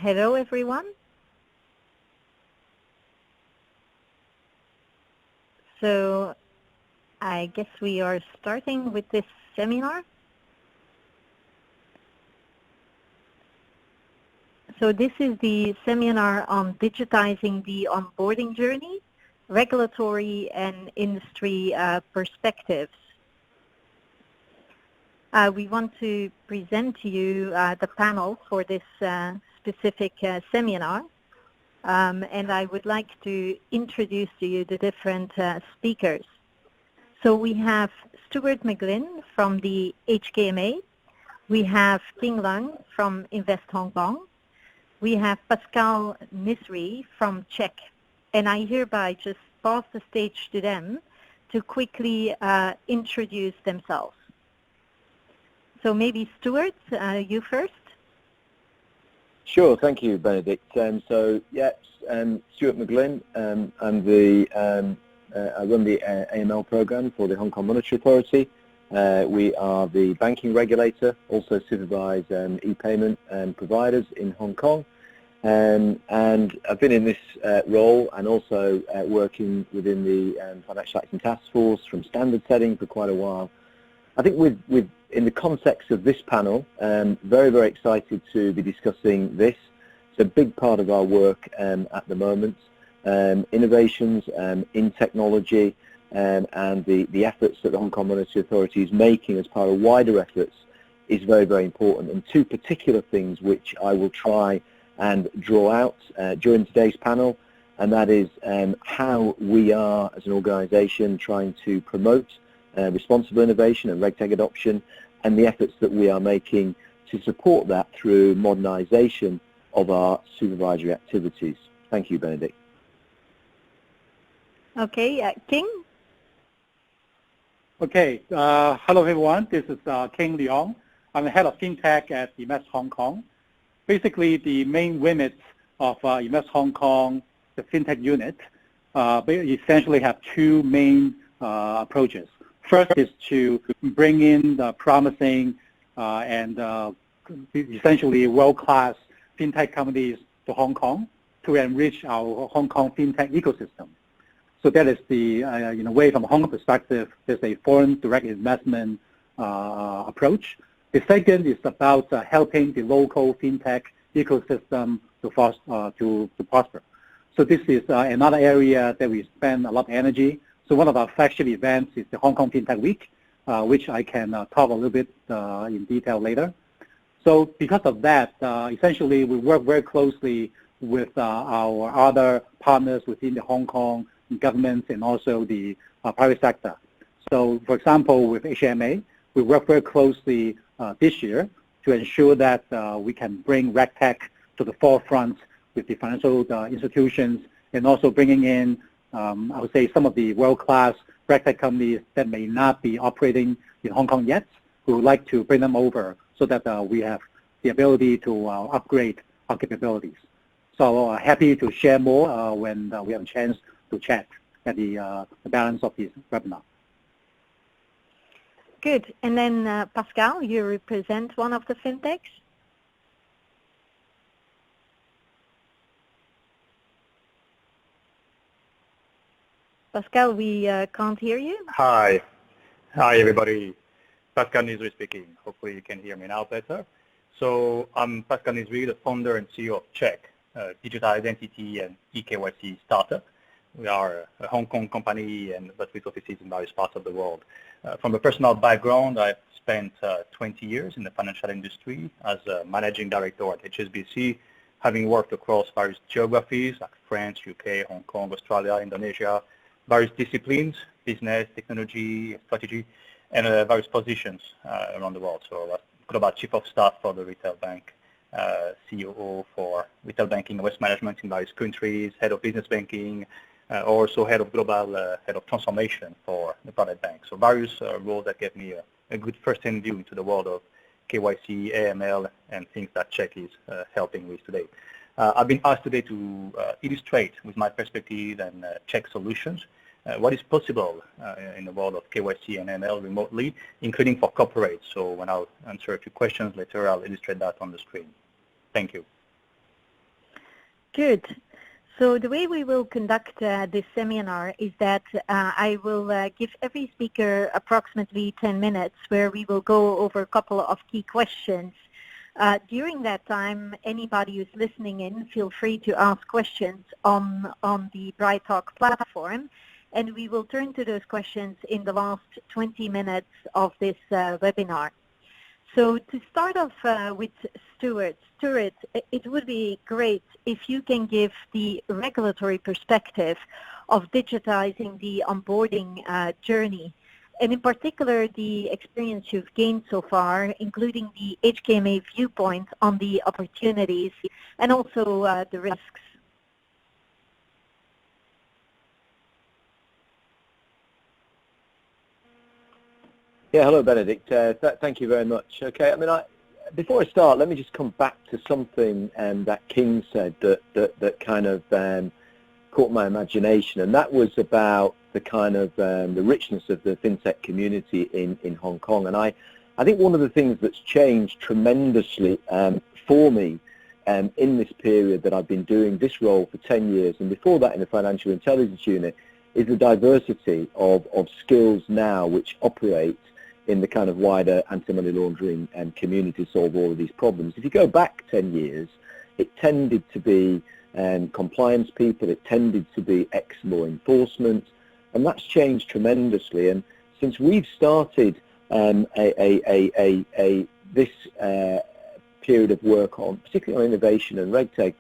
Hello, everyone. So I guess we are starting with this seminar. So this is the seminar on digitizing the onboarding journey, regulatory and industry perspectives. We want to present to you the panel for this specific seminar. And I would like to introduce to you the different speakers. So we have Stuart McGlynn from the HKMA. We have King Leung from Invest Hong Kong. We have Pascal Nisri from Czech. And I hereby just pass the stage to them to quickly introduce themselves. So maybe Stuart, you first. Sure, thank you, Benedict. Stuart McGlynn. I run the AML program for the Hong Kong Monetary Authority. We are the banking regulator, also supervise e-payment providers in Hong Kong. And I've been in this role and also working within the Financial Action Task Force from standard setting for quite a while. I think in the context of this panel, very, very excited to be discussing this. It's a big part of our work at the moment. Innovations in technology and the efforts that the Hong Kong Monetary Authority is making as part of wider efforts is very, very important. And two particular things which I will try and draw out during today's panel, and that is how we are as an organization trying to promote responsible innovation and RegTech adoption, and the efforts that we are making to support that through modernization of our supervisory activities. Thank you, Benedict. Okay, King? Okay, hello everyone, this is King Leong. I'm the head of FinTech at Invest Hong Kong. Basically, the main remit of Invest Hong Kong, the FinTech unit, we essentially have two main approaches. First is to bring in the promising and essentially world-class FinTech companies to Hong Kong to enrich our Hong Kong FinTech ecosystem. So that is the, in a way, from a Hong Kong perspective, there's a foreign direct investment approach. The second is about helping the local FinTech ecosystem to prosper. So this is another area that we spend a lot of energy. So one of our flagship events is the Hong Kong FinTech Week, which I can talk a little bit in detail later. So because of that, essentially we work very closely with our other partners within the Hong Kong government and also the private sector. So for example, with HMA, we work very closely this year to ensure that we can bring RegTech to the forefront with the financial institutions and also bringing in I would say some of the world-class RegTech companies that may not be operating in Hong Kong yet. We would like to bring them over so that we have the ability to upgrade our capabilities. So happy to share more when we have a chance to chat at the balance of this webinar. Good. And then Pascal, you represent one of the FinTechs. Pascal, we can't hear you. Hi everybody. Pascal Nisri speaking. Hopefully you can hear me now better. So I'm Pascal Nisri, the founder and CEO of Check, a digital identity and eKYC startup. We are a Hong Kong company but with offices in various parts of the world. From a personal background, I've spent 20 years in the financial industry as a managing director at HSBC, having worked across various geographies like France, UK, Hong Kong, Australia, Indonesia, various disciplines, business, technology, strategy, and various positions around the world. So Global Chief of Staff for the Retail Bank, COO for Retail Banking and Wealth Management in various countries, Head of Business Banking, also Head of Global, Head of Transformation for the Private Bank. So various roles that gave me a good first-hand view into the world of KYC, AML, and things that Check is helping with today. I've been asked today to illustrate with my perspective and Check solutions what is possible in the world of KYC and AML remotely, including for corporates. So when I'll answer a few questions later, I'll illustrate that on the screen. Thank you. Good. So the way we will conduct this seminar is that I will give every speaker approximately 10 minutes where we will go over a couple of key questions. During that time, anybody who's listening in, feel free to ask questions on the BrightTalk platform, and we will turn to those questions in the last 20 minutes of this webinar. So to start off with Stuart, it would be great if you can give the regulatory perspective of digitizing the onboarding journey, and in particular the experience you've gained so far, including the HKMA viewpoint on the opportunities and also the risks. Yeah, hello, Benedict. Thank you very much. Okay, I mean, before I start, let me just come back to something that King said that kind of caught my imagination, and that was about the kind of the richness of the fintech community in Hong Kong. And I think one of the things that's changed tremendously for me in this period that I've been doing this role for 10 years, and before that in the Financial Intelligence Unit, is the diversity of skills now which operate in the kind of wider anti-money laundering community to solve all of these problems. If you go back 10 years, it tended to be compliance people, it tended to be ex-law enforcement, and that's changed tremendously. And since we've started this period of work on, particularly on innovation and RegTech,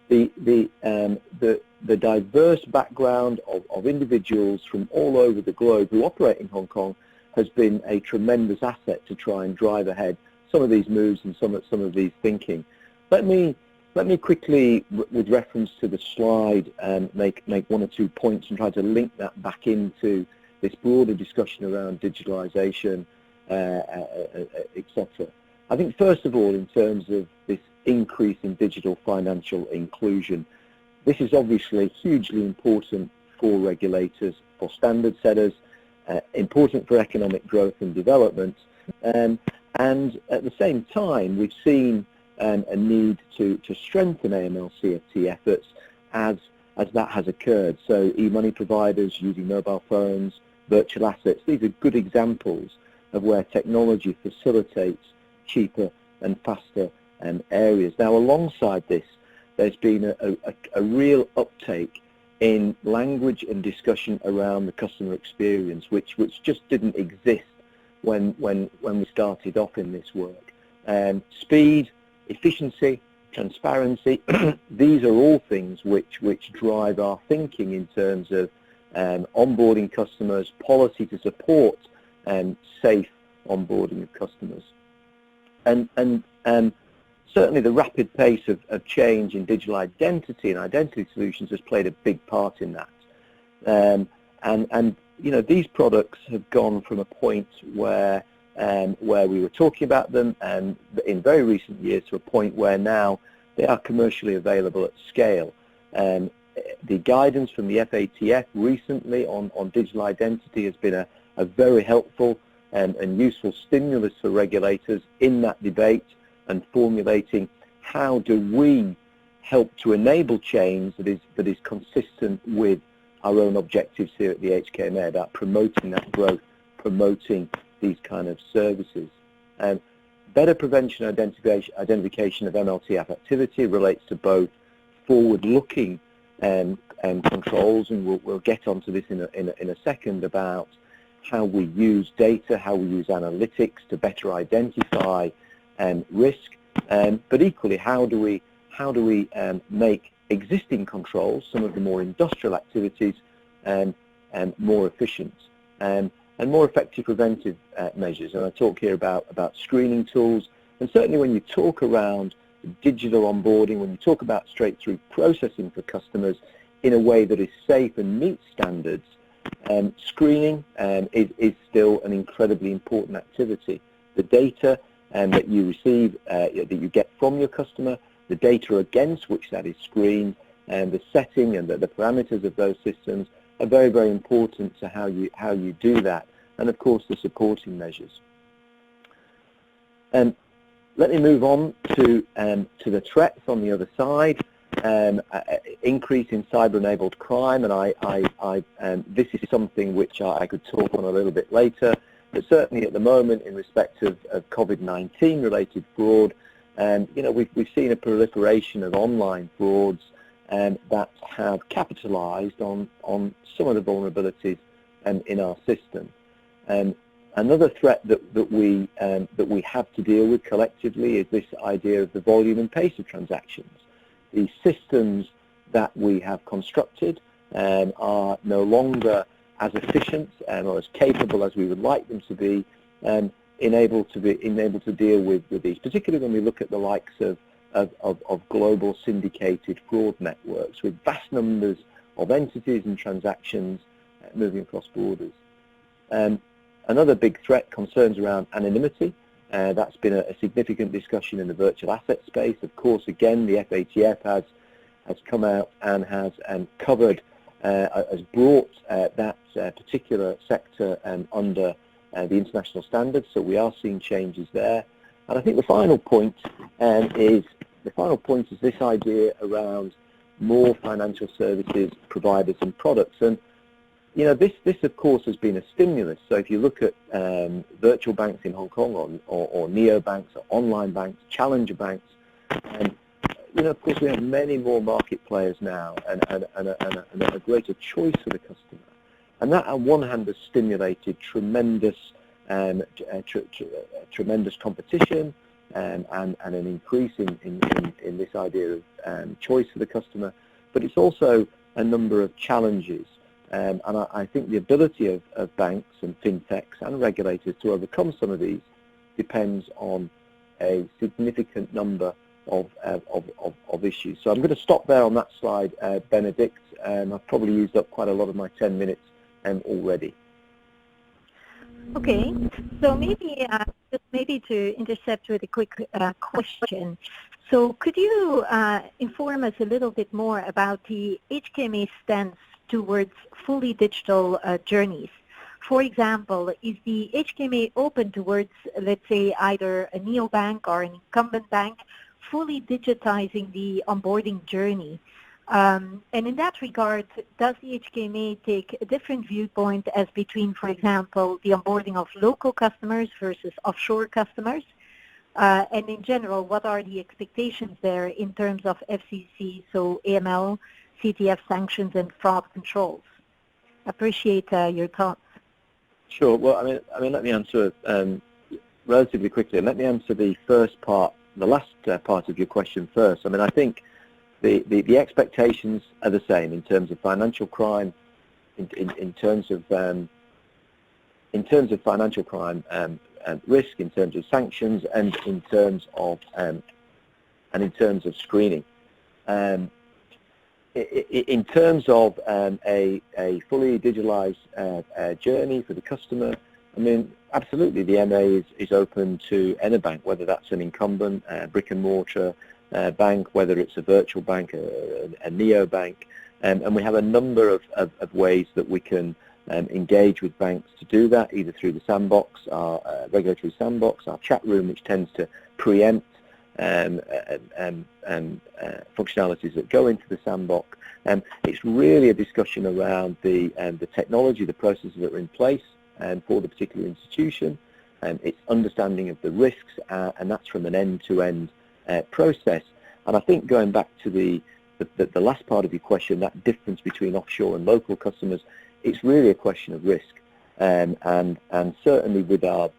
the diverse background of individuals from all over the globe who operate in Hong Kong has been a tremendous asset to try and drive ahead some of these moves and some of these thinking. Let me quickly, with reference to the slide, make one or two points and try to link that back into this broader discussion around digitalization, etc. I think first of all, in terms of this increase in digital financial inclusion, this is obviously hugely important for regulators, for standard setters, important for economic growth and development, and at the same time we've seen a need to strengthen AML/CFT efforts as that has occurred. So e-money providers using mobile phones, virtual assets, these are good examples of where technology facilitates cheaper and faster areas. Now alongside this, there's been a real uptake in language and discussion around the customer experience, which just didn't exist when we started off in this work. Speed, efficiency, transparency, these are all things which drive our thinking in terms of onboarding customers, policy to support safe onboarding of customers. And certainly the rapid pace of change in digital identity and identity solutions has played a big part in that. And you know, these products have gone from a point where we were talking about them in very recent years to a point where now they are commercially available at scale. The guidance from the FATF recently on digital identity has been a very helpful and useful stimulus for regulators in that debate and formulating how do we help to enable change that is consistent with our own objectives here at the HKMA about promoting that growth, promoting these kind of services. Better prevention and identification of MLTF activity relates to both forward-looking controls, and we'll get onto this in a second about how we use data, how we use analytics to better identify risk, but equally how do we make existing controls, some of the more industrial activities, more efficient and more effective preventive measures. And I talk here about screening tools, and certainly when you talk around digital onboarding, when you talk about straight-through processing for customers in a way that is safe and meets standards, screening is still an incredibly important activity. The data that you receive, that you get from your customer, the data against which that is screened, and the setting and the parameters of those systems are very, very important to how you do that, and of course the supporting measures. Let me move on to the threats on the other side. increase in cyber-enabled crime, and this is something which I could talk on a little bit later, but certainly at the moment in respect of COVID-19 related fraud, we've seen a proliferation of online frauds that have capitalized on some of the vulnerabilities in our system. Another threat that we have to deal with collectively is this idea of the volume and pace of transactions. The systems that we have constructed are no longer as efficient or as capable as we would like them to be, able to deal with these, particularly when we look at the likes of global syndicated fraud networks with vast numbers of entities and transactions moving across borders. Another big threat concerns around anonymity. That's been a significant discussion in the virtual asset space. Of course, again, the FATF has come out and has covered, has brought that particular sector under the international standards. So we are seeing changes there. And I think the final point is this idea around more financial services providers and products. And this of course has been a stimulus. So if you look at virtual banks in Hong Kong or neobanks or online banks, challenger banks, of course we have many more market players now and a greater choice for the customer. And that on one hand has stimulated tremendous competition and an increase in this idea of choice for the customer, but it's also a number of challenges. And I think the ability of banks and fintechs and regulators to overcome some of these depends on a significant number of issues. So I'm going to stop there on that slide, Benedict. I've probably used up quite a lot of my 10 minutes already. Okay, so maybe to intercept with a quick question. So could you inform us a little bit more about the HKMA stance towards fully digital journeys? For example, is the HKMA open towards, let's say, either a neobank or an incumbent bank fully digitizing the onboarding journey? And in that regard, does the HKMA take a different viewpoint as between, for example, the onboarding of local customers versus offshore customers? And in general, what are the expectations there in terms of FCC, so AML, CTF sanctions, and fraud controls? Appreciate your thoughts. Sure. Well, I mean, let me answer relatively quickly. Let me answer the first part, the last part of your question first. I mean, I think the expectations are the same in terms of financial crime, in terms of financial crime risk, in terms of sanctions, and in terms of screening. In terms of a fully digitalized journey for the customer, I mean, absolutely, the MA is open to any bank, whether that's an incumbent, brick and mortar bank, whether it's a virtual bank, a neobank, and we have a number of ways that we can engage with banks to do that, either through the sandbox, our regulatory sandbox, our chat room, which tends to preempt functionalities that go into the sandbox. It's really a discussion around the technology, the processes that are in place for the particular institution, its understanding of the risks, and that's from an end-to-end process. And I think going back to the last part of your question, that difference between offshore and local customers, it's really a question of risk. And certainly with our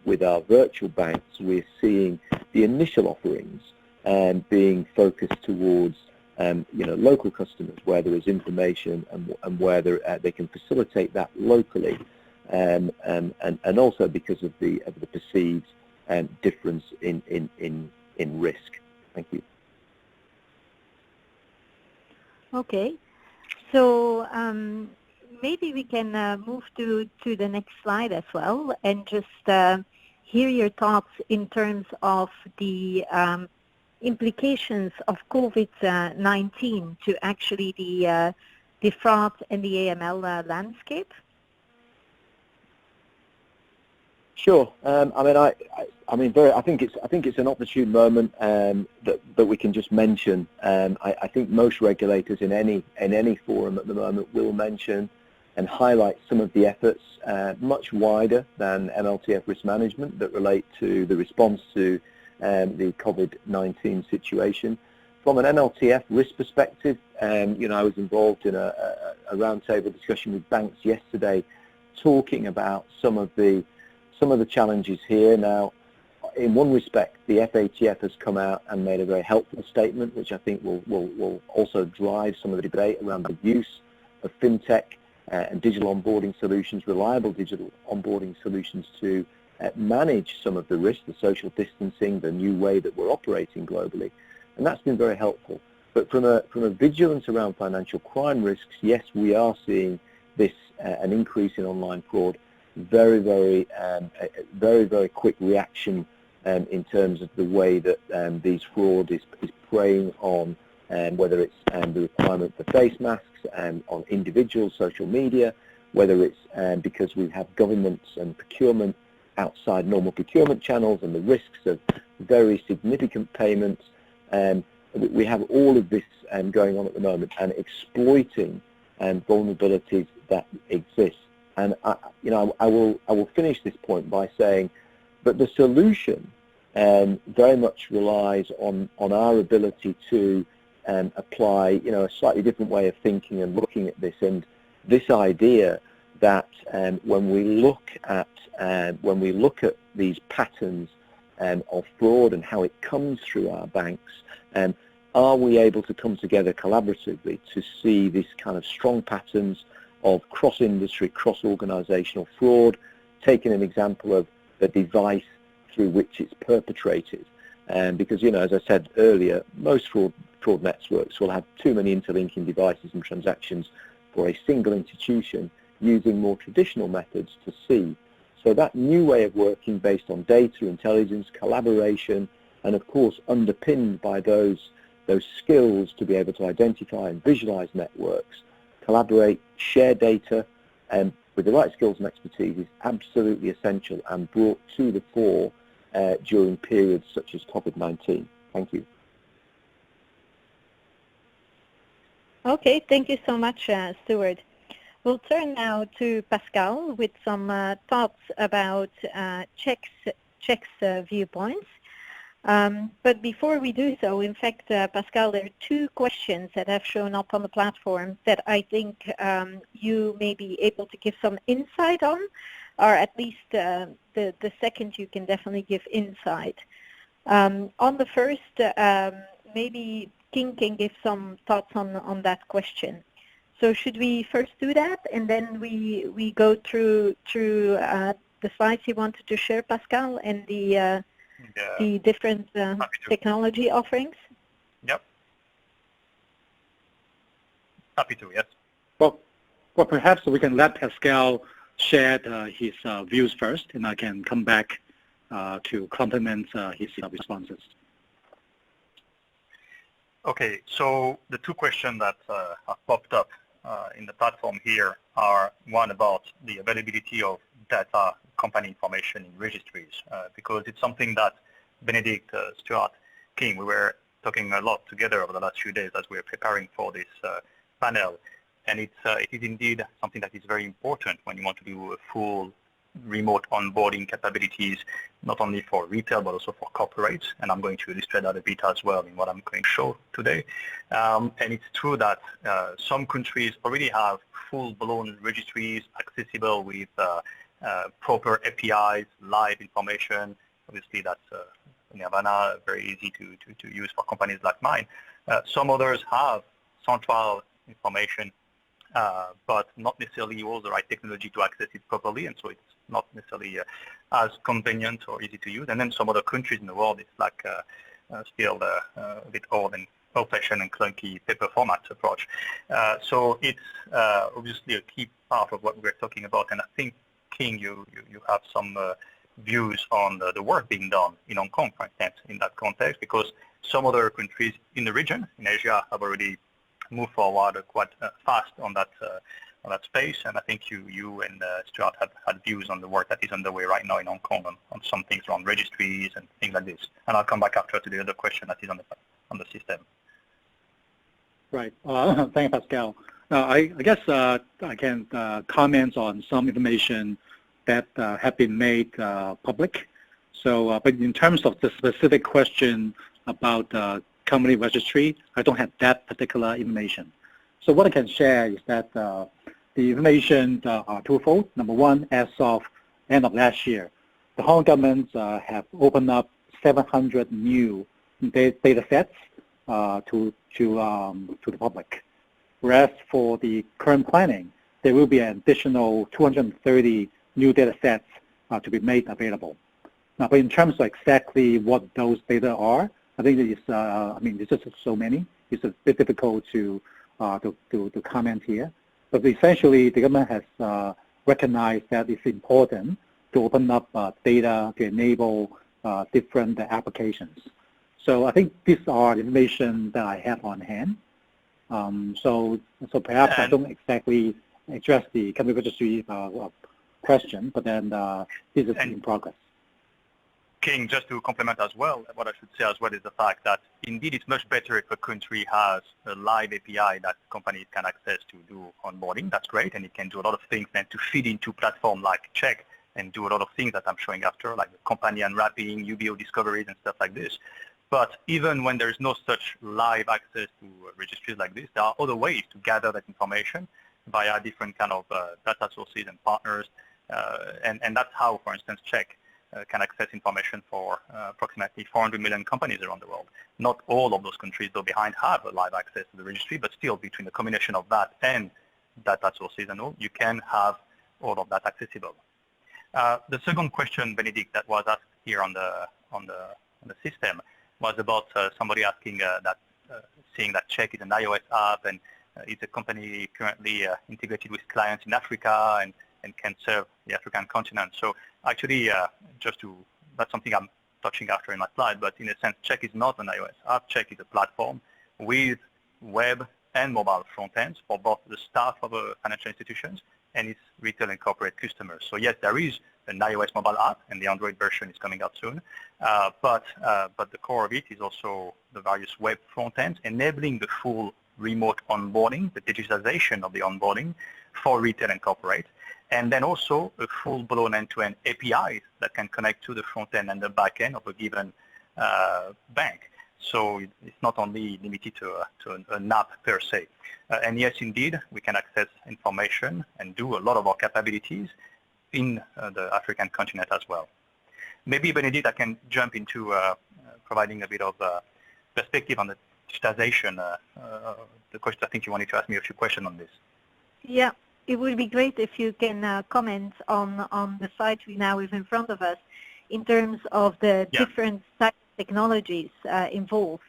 virtual banks, we're seeing the initial offerings being focused towards local customers where there is information and where they can facilitate that locally, and also because of the perceived difference in risk. Thank you. Okay, so maybe we can move to the next slide as well, and just hear your thoughts in terms of the implications of COVID-19 to actually the fraud and the AML landscape. Sure. I think it's an opportune moment that we can just mention. I think most regulators in any forum at the moment will mention and highlight some of the efforts much wider than MLTF risk management that relate to the response to the COVID-19 situation. From an MLTF risk perspective, I was involved in a roundtable discussion with banks yesterday, talking about some of the challenges here. Now, in one respect, the FATF has come out and made a very helpful statement, which I think will also drive some of the debate around the use of FinTech and digital onboarding solutions, reliable digital onboarding solutions to manage some of the risks, the social distancing, the new way that we're operating globally. And that's been very helpful. But from a vigilance around financial crime risks, yes, we are seeing this an increase in online fraud. Very, very quick reaction in terms of the way that these fraud is preying on whether it's the requirement for face masks on individuals, social media, whether it's because we have governments and procurement outside normal procurement channels and the risks of very significant payments. We have all of this going on at the moment and exploiting vulnerabilities that exist. And I will finish this point by saying that the solution very much relies on our ability to apply a slightly different way of thinking and looking at this, and this idea that when we look at these patterns of fraud and how it comes through our banks, are we able to come together collaboratively to see these kind of strong patterns of cross-industry, cross-organizational fraud, taking an example of the device through which it's perpetrated. Because, as I said earlier, most fraud networks will have too many interlinking devices and transactions for a single institution using more traditional methods to see. So that new way of working based on data, intelligence, collaboration, and of course underpinned by those skills to be able to identify and visualize networks, collaborate, share data, and with the right skills and expertise is absolutely essential and brought to the fore during periods such as COVID-19. Thank you. Okay, thank you so much, Stuart. We'll turn now to Pascal with some thoughts about Czech's viewpoints. But before we do so, in fact, Pascal, there are two questions that have shown up on the platform that I think you may be able to give some insight on, or at least the second you can definitely give insight. On the first, maybe King can give some thoughts on that question. So should we first do that, and then we go through the slides you wanted to share, Pascal, and the different technology offerings? Yep. Happy to, yes. Well, perhaps we can let Pascal share his views first, and I can come back to complement his responses. Okay, so the two questions that have popped up in the platform here are one about the availability of data company information in registries, because it's something that Benedict, Stuart, King, we were talking a lot together over the last few days as we were preparing for this panel, and it is indeed something that is very important when you want to do a full remote onboarding capabilities, not only for retail but also for corporates, and I'm going to illustrate that a bit as well in what I'm going to show today. And it's true that some countries already have full-blown registries accessible with proper APIs, live information. Obviously, that's in Havana, very easy to use for companies like mine. Some others have central information, but not necessarily all the right technology to access it properly, and so it's not necessarily as convenient or easy to use. And then some other countries in the world, it's like still a bit old-fashioned and clunky paper format approach. So it's obviously a key part of what we're talking about, and I think, King, you have some views on the work being done in Hong Kong, for instance, in that context, because some other countries in the region, in Asia, have already moved forward quite fast on that that space, and I think you and Stuart had views on the work that is underway right now in Hong Kong on some things around registries and things like this. And I'll come back after to the other question that is on the system. Right. Thank you, Pascal. I guess I can comment on some information that have been made public. So, but in terms of the specific question about company registry, I don't have that particular information. So what I can share is that the information are twofold. Number one, as of end of last year, the Hong Kong government have opened up 700 new data sets to the public. Whereas for the current planning, there will be an additional 230 new data sets to be made available. Now, but in terms of exactly what those data are, I think it's, there's just so many. It's a bit difficult to comment here. But essentially, the government has recognized that it's important to open up data to enable different applications. So I think these are information that I have on hand. So perhaps I don't exactly address the company registry question, but then this is in progress. King, just to complement as well, what I should say as well is the fact that indeed it's much better if a country has a live API that companies can access to do onboarding. That's great, and it can do a lot of things then to feed into platform like Check and do a lot of things that I'm showing after, like the company unwrapping, UBO discoveries and stuff like this. But even when there is no such live access to registries like this, there are other ways to gather that information via different kind of data sources and partners. And that's how, for instance, Check can access information for approximately 400 million companies around the world. Not all of those countries, though, behind have a live access to the registry, but still between the combination of that and data sources and all, you can have all of that accessible. The second question, Benedict, that was asked here on the system was about somebody asking saying that Check is an iOS app and is a company currently integrated with clients in Africa and can serve the African continent. So actually, that's something I'm touching after in my slide, but in a sense, Check is not an iOS app. Check is a platform with web and mobile front ends for both the staff of financial institutions and its retail and corporate customers. So yes, there is an iOS mobile app, and the Android version is coming out soon. But the core of it is also the various web front ends, enabling the full remote onboarding, the digitization of the onboarding for retail and corporate, and then also a full-blown end-to-end APIs that can connect to the front end and the back end of a given bank. So it's not only limited to an app per se. And yes, indeed, we can access information and do a lot of our capabilities in the African continent as well. Maybe, Benedict, I can jump into providing a bit of perspective on the digitization. The question, I think you wanted to ask me a few questions on this. Yeah, it would be great if you can comment on the site we now have in front of us in terms of the different types of technologies involved.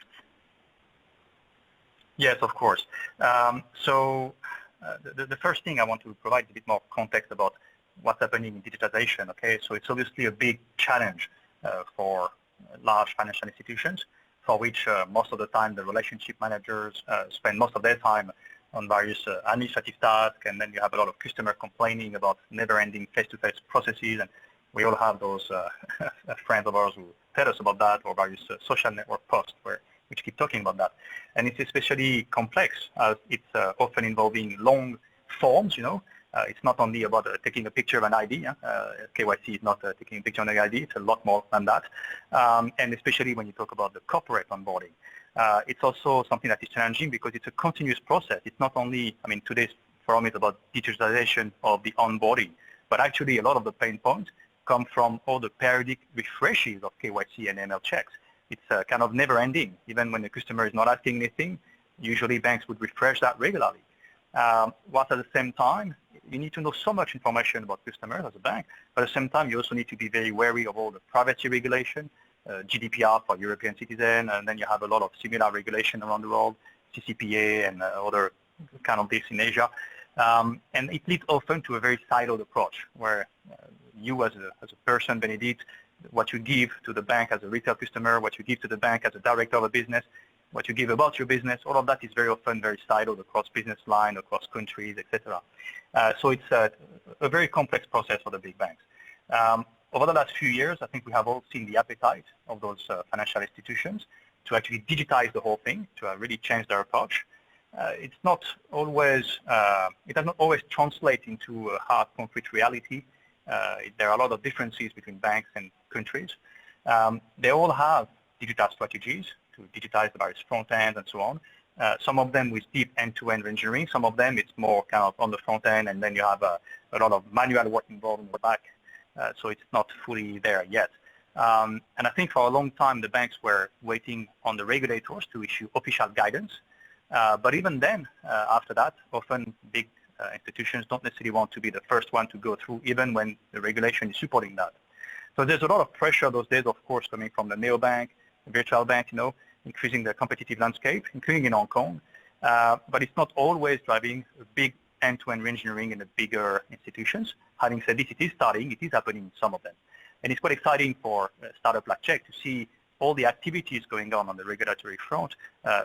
Yes, of course. So the first thing I want to provide a bit more context about what's happening in digitization. Okay, so it's obviously a big challenge for large financial institutions, for which most of the time the relationship managers spend most of their time on various administrative tasks, and then you have a lot of customer complaining about never-ending face-to-face processes, and we all have those friends of ours who tell us about that, or various social network posts which keep talking about that. And it's especially complex as it's often involving long forms, you know. It's not only about taking a picture of an ID. KYC is not taking a picture of an ID. It's a lot more than that. And especially when you talk about the corporate onboarding. It's also something that is challenging because it's a continuous process. It's not only, I mean, today's forum is about digitalization of the onboarding, but actually a lot of the pain points come from all the periodic refreshes of KYC and ML checks. It's kind of never ending. Even when the customer is not asking anything, usually banks would refresh that regularly. Whilst at the same time, you need to know so much information about customers as a bank, but at the same time, you also need to be very wary of all the privacy regulation, GDPR for European citizens, and then you have a lot of similar regulation around the world, CCPA and other kind of this in Asia. And it leads often to a very siloed approach where you as a person, Benedict, what you give to the bank as a retail customer, what you give to the bank as a director of a business, what you give about your business, all of that is very often very siloed across business line, across countries, etc. So it's a very complex process for the big banks. Over the last few years, I think we have all seen the appetite of those financial institutions to actually digitize the whole thing, to really change their approach. It's not always, it does not always translate into a hard, concrete reality. There are a lot of differences between banks and countries. They all have digital strategies to digitize the various front ends and so on. Some of them with deep end-to-end engineering. Some of them it's more kind of on the front end, and then you have a lot of manual work involved in the back. So it's not fully there yet. And I think for a long time the banks were waiting on the regulators to issue official guidance. But even then, after that, often big institutions don't necessarily want to be the first one to go through, even when the regulation is supporting that. So there's a lot of pressure those days, of course, coming from the neobank, the virtual bank, increasing the competitive landscape, including in Hong Kong. But it's not always driving a big end-to-end engineering in the bigger institutions. Having said this, it is starting, it is happening in some of them. And it's quite exciting for a startup like Czech to see all the activities going on the regulatory front.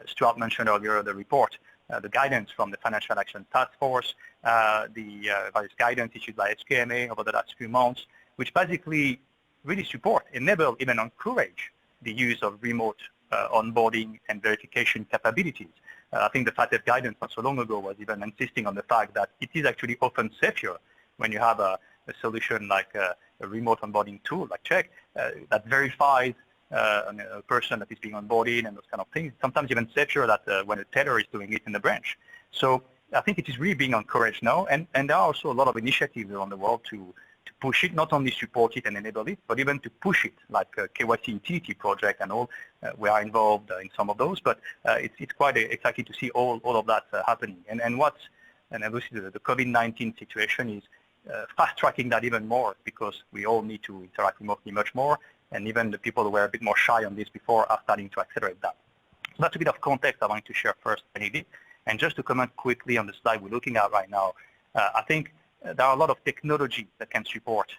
Stuart mentioned earlier the report, the guidance from the Financial Action Task Force, the various guidance issued by HKMA over the last few months, which basically really support, enable, even encourage the use of remote onboarding and verification capabilities. I think the FATF guidance not so long ago was even insisting on the fact that it is actually often safer when you have a solution like a remote onboarding tool like Czech that verifies a person that is being onboarded and those kind of things. Sometimes even safer that when a teller is doing it in the branch. So I think it is really being encouraged now, and there are also a lot of initiatives around the world to push it, not only support it and enable it, but even to push it, like KYC utility project and all. We are involved in some of those, but it's quite exciting to see all of that happening. And obviously the COVID-19 situation is fast-tracking that even more, because we all need to interact remotely much more, and even the people who were a bit more shy on this before are starting to accelerate that. So that's a bit of context I wanted to share first, Benedict. And just to comment quickly on the slide we're looking at right now, I think there are a lot of technology that can support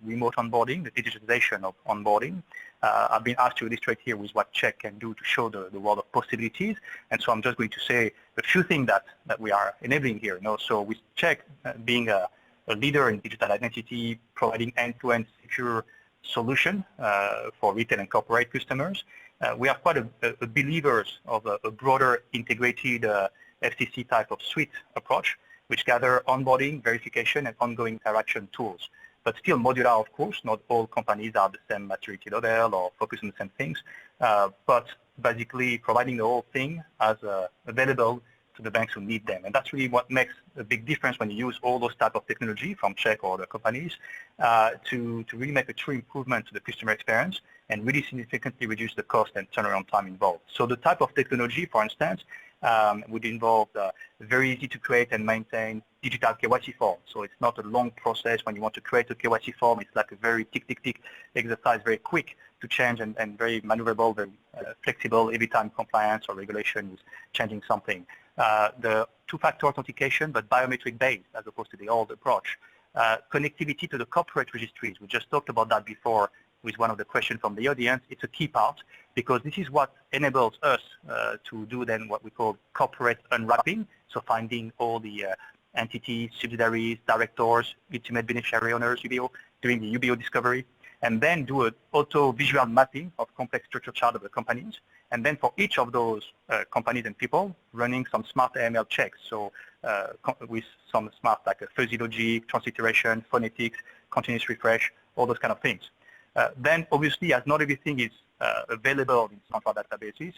remote onboarding, the digitization of onboarding. I've been asked to illustrate here with what Czech can do to show the world of possibilities. And so I'm just going to say a few things that we are enabling here. So with Czech being a leader in digital identity, providing end-to-end secure solution for retail and corporate customers, we are quite a believers of a broader integrated FCC type of suite approach, which gather onboarding, verification, and ongoing interaction tools. But still modular, of course. Not all companies are the same maturity level or focus on the same things, but basically providing the whole thing as available to the banks who need them. And that's really what makes a big difference when you use all those type of technology from Czech or other companies to really make a true improvement to the customer experience and really significantly reduce the cost and turnaround time involved. So the type of technology, for instance, would involve very easy to create and maintain digital KYC form. So it's not a long process when you want to create a KYC form. It's like a very tick exercise, very quick to change and very maneuverable, very flexible every time compliance or regulation is changing something. The two-factor authentication, but biometric-based as opposed to the old approach. Connectivity to the corporate registries. We just talked about that before with one of the questions from the audience. It's a key part because this is what enables us to do then what we call corporate unwrapping. So finding all the entities, subsidiaries, directors, ultimate beneficiary owners, UBO, doing the UBO discovery, and then do an auto-visual mapping of complex structure chart of the companies. And then for each of those companies and people, running some smart AML checks. So with some smart like fuzzy logic, transliteration, phonetics, continuous refresh, all those kind of things. Then obviously, as not everything is available in central databases,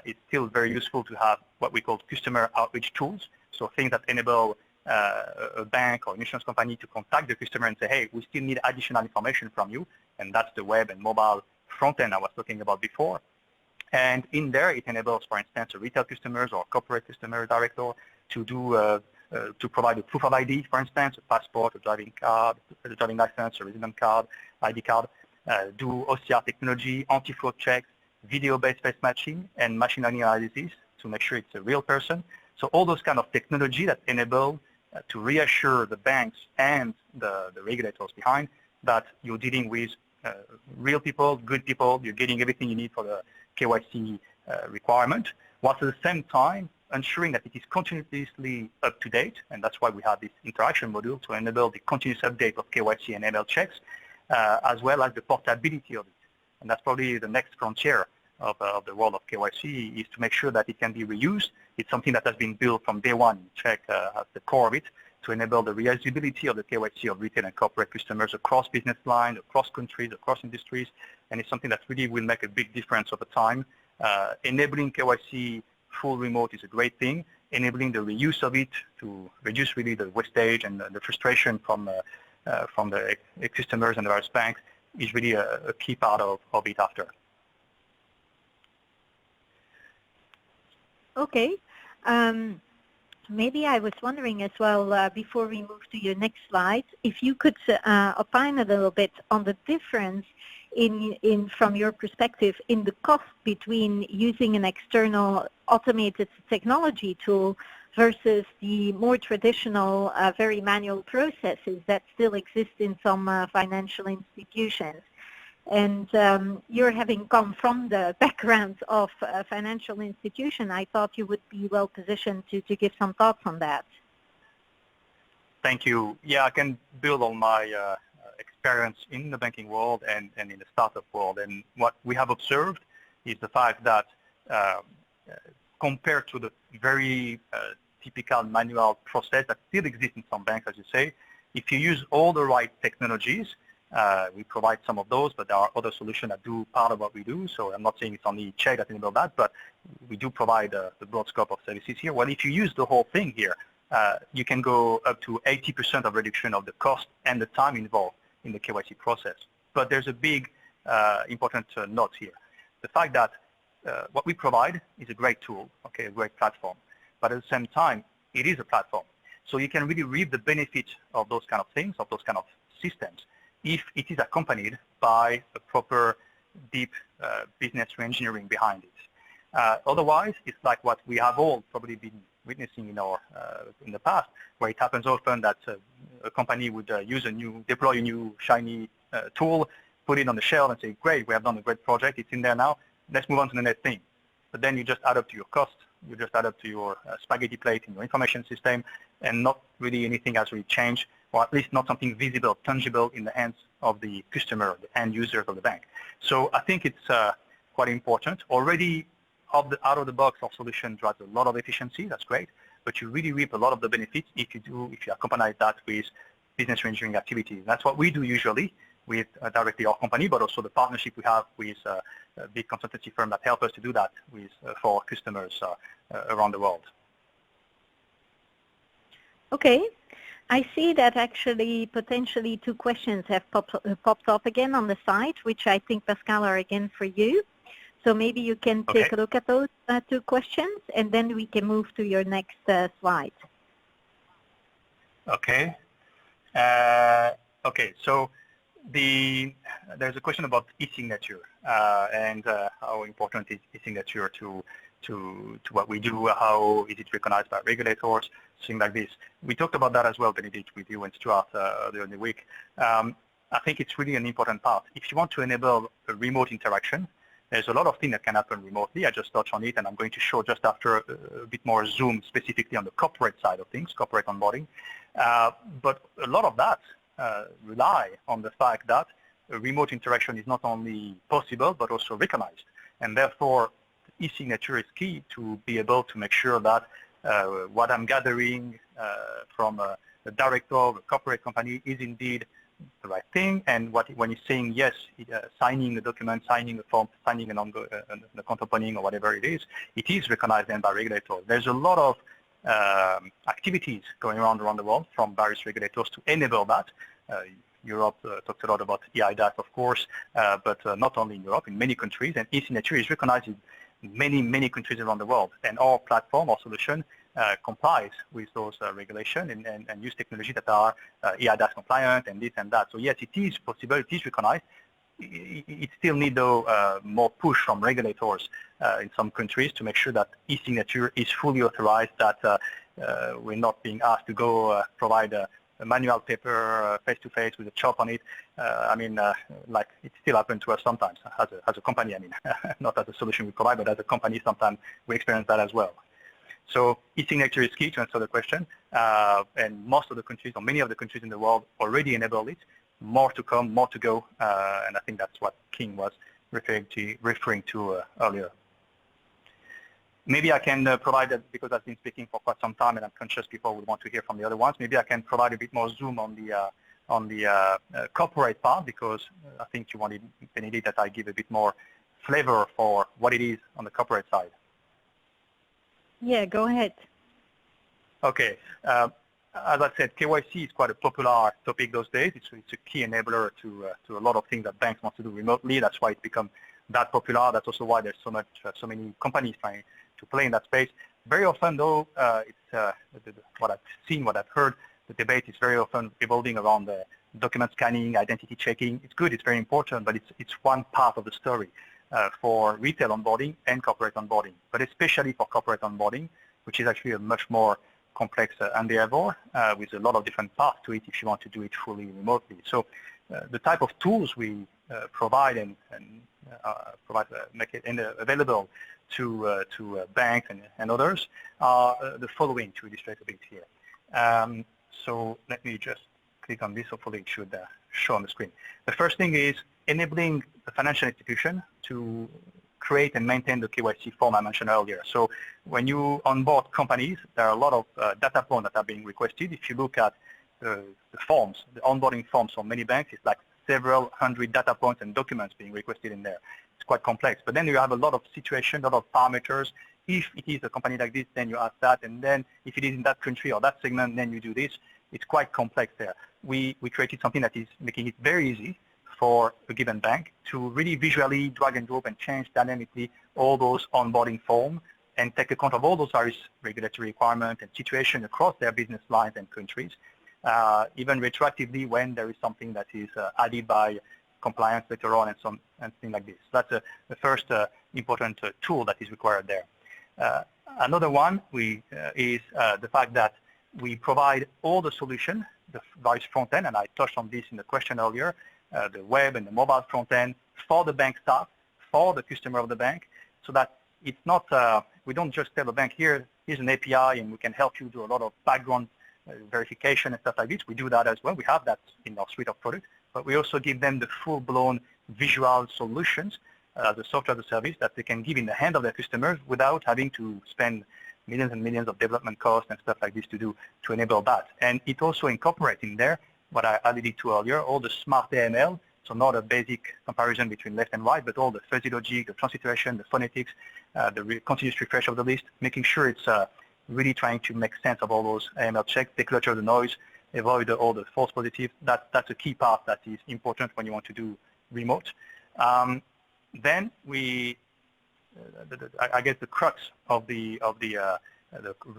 it's still very useful to have what we call customer outreach tools. So things that enable a bank or an insurance company to contact the customer and say, hey, we still need additional information from you. And that's the web and mobile front end I was talking about before. And in there, it enables, for instance, a retail customers or corporate customer director to do to provide a proof of ID, for instance, a passport, a driving card, a driving license, a resident card, ID card, do OCR technology, anti-fraud checks, video-based face matching, and machine learning analysis to make sure it's a real person. So all those kind of technology that enable to reassure the banks and the regulators behind that you're dealing with real people, good people, you're getting everything you need for the KYC requirement, whilst at the same time ensuring that it is continuously up to date, and that's why we have this interaction module to enable the continuous update of KYC and ML checks, as well as the portability of it. And that's probably the next frontier of the world of KYC, is to make sure that it can be reused. It's something that has been built from day one, Czech at the core of it, to enable the reusability of the KYC of retail and corporate customers across business lines, across countries, across industries, and it's something that really will make a big difference over time. Enabling KYC full remote is a great thing. Enabling the reuse of it to reduce really the wastage and the frustration from the customers and the various banks is really a key part of it after. Okay. Maybe I was wondering as well, before we move to your next slide, if you could opine a little bit on the difference from your perspective in the cost between using an external automated technology tool versus the more traditional, very manual processes that still exist in some financial institutions. And you're having come from the background of a financial institution, I thought you would be well positioned to give some thoughts on that. Thank you. Yeah, I can build on my experience in the banking world and in the startup world. And what we have observed is the fact that compared to the very typical manual process that still exists in some banks, as you say, if you use all the right technologies, we provide some of those, but there are other solutions that do part of what we do. So I'm not saying it's only Czech that enables that, but we do provide the broad scope of services here. Well, if you use the whole thing here, you can go up to 80% of reduction of the cost and the time involved in the KYC process. But there's a big important note here. The fact that what we provide is a great tool, okay, a great platform, but at the same time, it is a platform. So you can really reap the benefit of those kind of things, of those kind of systems, if it is accompanied by a proper deep business reengineering behind it. Otherwise, it's like what we have all probably been witnessing in the past, where it happens often that a company would deploy a new shiny tool, put it on the shelf and say, great, we have done a great project, it's in there now, let's move on to the next thing. But then you just add up to your cost, you just add up to your spaghetti plate in your information system, and not really anything has really changed, or at least not something visible, tangible in the hands of the customer, the end users of the bank. So I think it's quite important. Already out of the box, our solution drives a lot of efficiency, that's great, but you really reap a lot of the benefits if you accompany that with business reengineering activities. That's what we do usually with directly our company, but also the partnership we have with a big consultancy firm that help us to do that with for customers around the world. Okay. I see that actually potentially 2 questions have popped up again on the site, which I think, Pascal, are again for you. So maybe you can take a look at those 2 questions, and then we can move to your next slide. Okay. Okay. So there's a question about e-signature and how important is e-signature to what we do, how is it recognized by regulators, things like this. We talked about that as well, Benedict, with you and Stuart earlier in the week. I think it's really an important part. If you want to enable a remote interaction, there's a lot of things that can happen remotely. I just touched on it, and I'm going to show just after a bit more zoom specifically on the corporate side of things, corporate onboarding. But a lot of that rely on the fact that a remote interaction is not only possible, but also recognized. And therefore, e-signature is key to be able to make sure that what I'm gathering from a director of a corporate company is indeed the right thing, and when he's saying yes, signing a document, signing a form, signing an account opening or whatever it is recognized then by regulators. There's a lot of activities going around the world from various regulators to enable that. Europe talks a lot about EIDAS, of course, but not only in Europe, in many countries, and e-signature is recognized in many countries around the world. And our platform, our solution, complies with those regulations and use technology that are EIDAS compliant and this and that. So yes, it is possible, it is recognized. It still needs more push from regulators in some countries to make sure that e-signature is fully authorized, that we're not being asked to go provide a manual paper face-to-face with a chalk on it. Like it still happens to us sometimes as a company. I mean, not as a solution we provide, but as a company, sometimes we experience that as well. So e-signature is key to answer the question, and most of the countries, or many of the countries in the world, already enable it. More to come, more to go, and I think that's what King was referring to earlier. Maybe I can provide that, because I've been speaking for quite some time and I'm conscious people would want to hear from the other ones. Maybe I can provide a bit more zoom on the corporate part, because I think you wanted, Benedict, that I give a bit more flavor for what it is on the corporate side. Yeah, go ahead. Okay. As I said, KYC is quite a popular topic those days. It's a key enabler to a lot of things that banks want to do remotely. That's why it's become that popular. That's also why there's so many companies trying to play in that space. Very often, though, what I've seen, what I've heard, the debate is very often evolving around the document scanning, identity checking. It's good, it's very important, but it's one part of the story for retail onboarding and corporate onboarding, but especially for corporate onboarding, which is actually a much more complex endeavor with a lot of different parts to it if you want to do it fully remotely. So the type of tools we provide and make it available to banks and others are the following, to illustrate a bit here. So let me just click on this. Hopefully it should show on the screen. The first thing is enabling the financial institution to create and maintain the KYC form I mentioned earlier. So when you onboard companies, there are a lot of data points that are being requested. If you look at the forms, the onboarding forms for many banks, it's like several hundred data points and documents being requested in there. It's quite complex. But then you have a lot of situations, a lot of parameters. If it is a company like this, then you ask that. And then if it is in that country or that segment, then you do this. It's quite complex there. We created something that is making it very easy for a given bank to really visually drag and drop and change dynamically all those onboarding forms and take account of all those various regulatory requirements and situations across their business lines and countries, even retroactively when there is something that is added by compliance later on and things like this. That's the first important tool that is required there. Another one is the fact that we provide all the solution, the various front end, and I touched on this in the question earlier, the web and the mobile front end for the bank staff, for the customer of the bank, so that it's not, we don't just tell the bank, here's an API and we can help you do a lot of background verification and stuff like this. We do that as well. We have that in our suite of products, but we also give them the full-blown visual solutions as a software as a service that they can give in the hand of their customers without having to spend millions and millions of development costs and stuff like this to enable that. And it also incorporates in there what I alluded to earlier, all the smart AML, so not a basic comparison between left and right, but all the fuzzy logic, the transliteration, the phonetics, the continuous refresh of the list, making sure it's really trying to make sense of all those AML checks, declutter the noise, avoid all the false positives. That's a key part that is important when you want to do remote. Then I guess the crux of the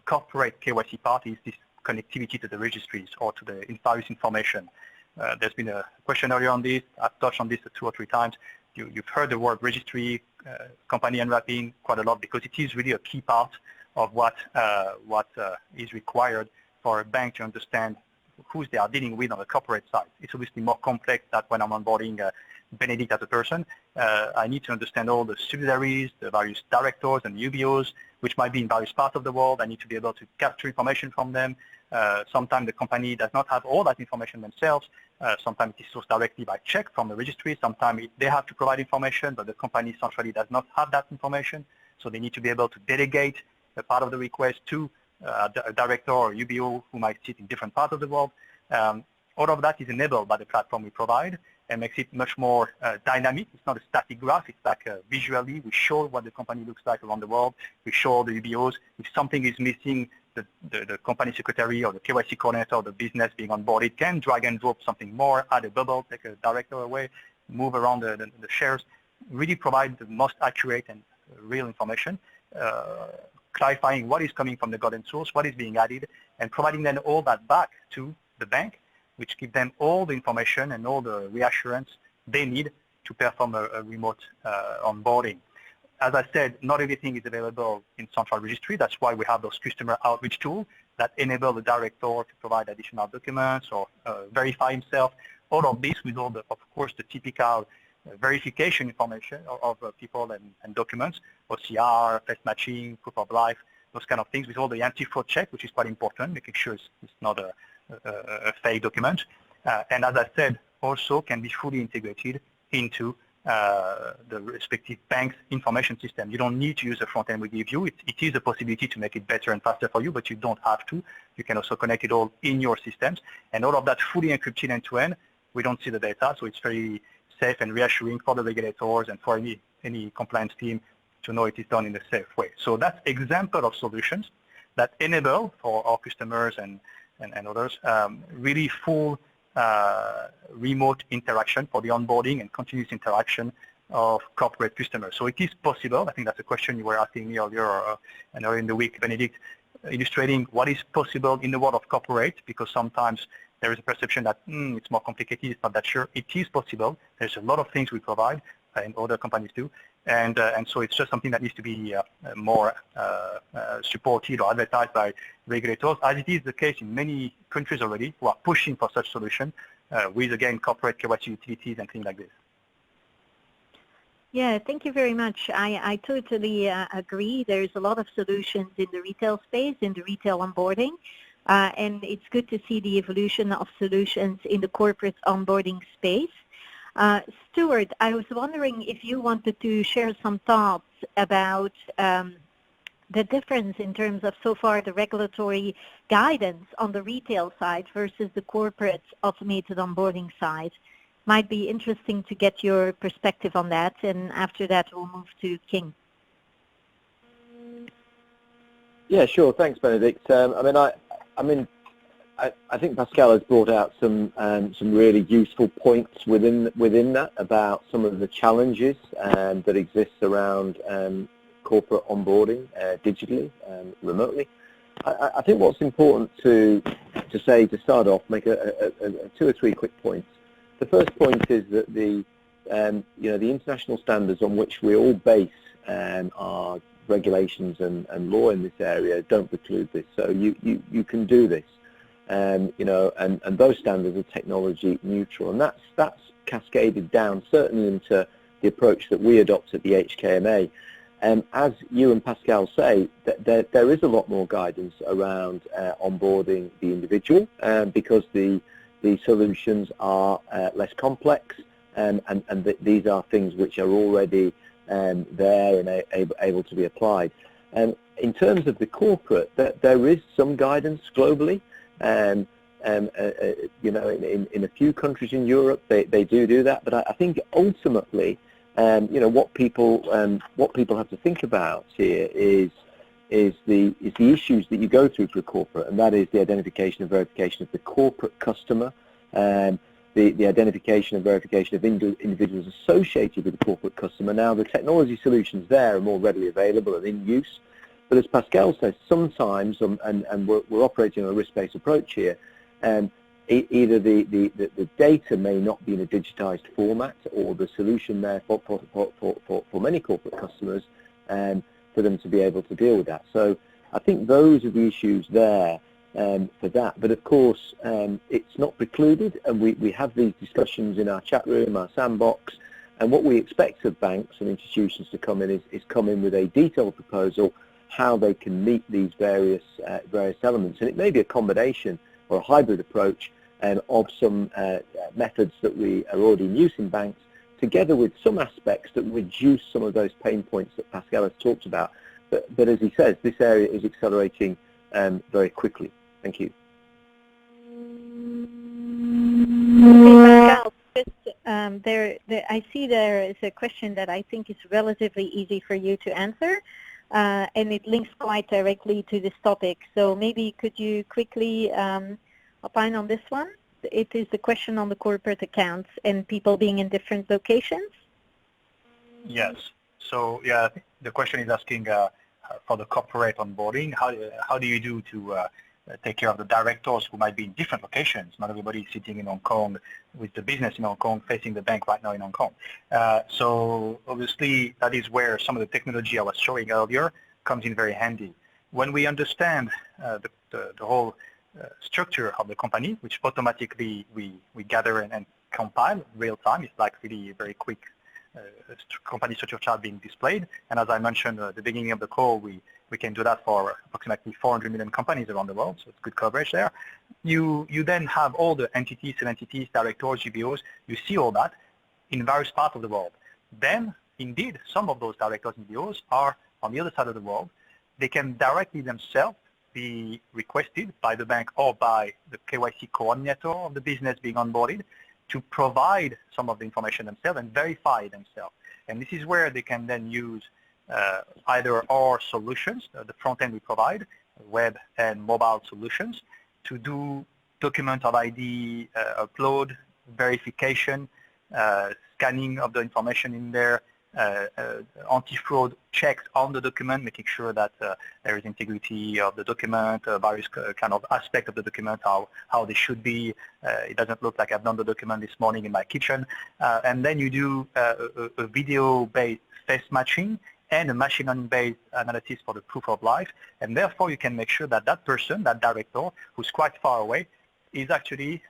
corporate KYC part is this connectivity to the registries or to the various information. There's been a question earlier on this. I've touched on this 2 or 3 times. You've heard the word registry, company unwrapping quite a lot, because it is really a key part of what is required for a bank to understand who they are dealing with on the corporate side. It's obviously more complex than when I'm onboarding Benedict as a person. I need to understand all the subsidiaries, the various directors and UBOs, which might be in various parts of the world. I need to be able to capture information from them. Sometimes the company does not have all that information themselves. Sometimes it is sourced directly by check from the registry. Sometimes they have to provide information, but the company centrally does not have that information. So they need to be able to delegate a part of the request to a director or UBO who might sit in different parts of the world. All of that is enabled by the platform we provide and makes it much more dynamic. It's not a static graph. It's like visually we show what the company looks like around the world. We show the UBOs. If something is missing, the company secretary or the KYC coordinator or the business being onboarded can drag and drop something more, add a bubble, take a director away, move around the shares, really provide the most accurate and real information, clarifying what is coming from the golden source, what is being added, and providing then all that back to the bank, which gives them all the information and all the reassurance they need to perform a remote onboarding. As I said, not everything is available in central registry. That's why we have those customer outreach tools that enable the director to provide additional documents or verify himself. All of this with all the, of course, the typical verification information of people and documents, OCR, face matching, proof of life, those kind of things, with all the anti-fraud check, which is quite important, making sure it's not a fake document. And as I said, also can be fully integrated into the respective bank's information system. You don't need to use the front end we give you. It is a possibility to make it better and faster for you, but you don't have to. You can also connect it all in your systems. And all of that fully encrypted end-to-end. We don't see the data, so it's very safe and reassuring for the regulators and for any compliance team to know it is done in a safe way. So that's example of solutions that enable for our customers and others really full remote interaction for the onboarding and continuous interaction of corporate customers. So it is possible. I think that's a question you were asking me earlier and earlier in the week, Benedict, illustrating what is possible in the world of corporate, because sometimes there is a perception that it's more complicated, it's not that sure. It is possible. There's a lot of things we provide and other companies do. And so it's just something that needs to be more supported or advertised by regulators, as it is the case in many countries already who are pushing for such solution with, again, corporate KYC utilities and things like this. Yeah, thank you very much. I totally agree. There's a lot of solutions in the retail space, in the retail onboarding, and it's good to see the evolution of solutions in the corporate onboarding space. Stuart, I was wondering if you wanted to share some thoughts about the difference in terms of so far the regulatory guidance on the retail side versus the corporate automated onboarding side. Might be interesting to get your perspective on that, and after that we'll move to King. Yeah, sure. Thanks, Benedict. I think Pascal has brought out some really useful points within that about some of the challenges that exist around corporate onboarding digitally, remotely. I think what's important to say to start off, make a 2 or 3 quick points. The first point is that the international standards on which we all base our regulations and law in this area don't preclude this. So you can do this. And those standards are technology neutral, and that's cascaded down certainly into the approach that we adopt at the HKMA. As you and Pascal say, there is a lot more guidance around onboarding the individual because the solutions are less complex, and these are things which are already there and able to be applied. In terms of the corporate, there is some guidance globally. In a few countries in Europe, they do that. But I think ultimately, what people have to think about here is the issues that you go through for a corporate, and that is the identification and verification of the corporate customer, the identification and verification of individuals associated with the corporate customer. Now, the technology solutions there are more readily available and in use. But as Pascal says, sometimes, and we're operating on a risk-based approach here, either the data may not be in a digitized format, or the solution there for many corporate customers for them to be able to deal with that. So I think those are the issues there for that. But of course, it's not precluded, and we have these discussions in our chat room, our sandbox, and what we expect of banks and institutions to come in is come in with a detailed proposal how they can meet these various elements. And it may be a combination or a hybrid approach of some methods that we are already in use in banks, together with some aspects that reduce some of those pain points that Pascal has talked about. But as he says, this area is accelerating very quickly. Thank you. Okay, Pascal, I see there is a question that I think is relatively easy for you to answer. And it links quite directly to this topic. So maybe could you quickly opine on this one? It is the question on the corporate accounts and people being in different locations. Yes. So yeah, the question is asking for the corporate onboarding, how do you do to take care of the directors who might be in different locations? Not everybody is sitting in Hong Kong with the business in Hong Kong facing the bank right now in Hong Kong. So obviously that is where some of the technology I was showing earlier comes in very handy. when we understand the whole structure of the company, which automatically we gather and compile real time, it's like really very quick company structure chart being displayed. And as I mentioned at the beginning of the call, we can do that for approximately 400 million companies around the world, so it's good coverage there. You then have all the entities, sub-entities, directors, GBOs, you see all that in various parts of the world. Then, indeed, some of those directors and GBOs are on the other side of the world. They can directly themselves be requested by the bank or by the KYC coordinator of the business being onboarded to provide some of the information themselves and verify themselves. And this is where they can then use either our solutions, the front end we provide, web and mobile solutions, to do document of ID upload, verification, scanning of the information in there, anti-fraud checks on the document, making sure that there is integrity of the document, various kind of aspect of the document, how they should be. It doesn't look like I've done the document this morning in my kitchen. And then you do a video-based face matching and a machine learning-based analysis for the proof of life. And therefore, you can make sure that that person, that director, who's quite far away, is actually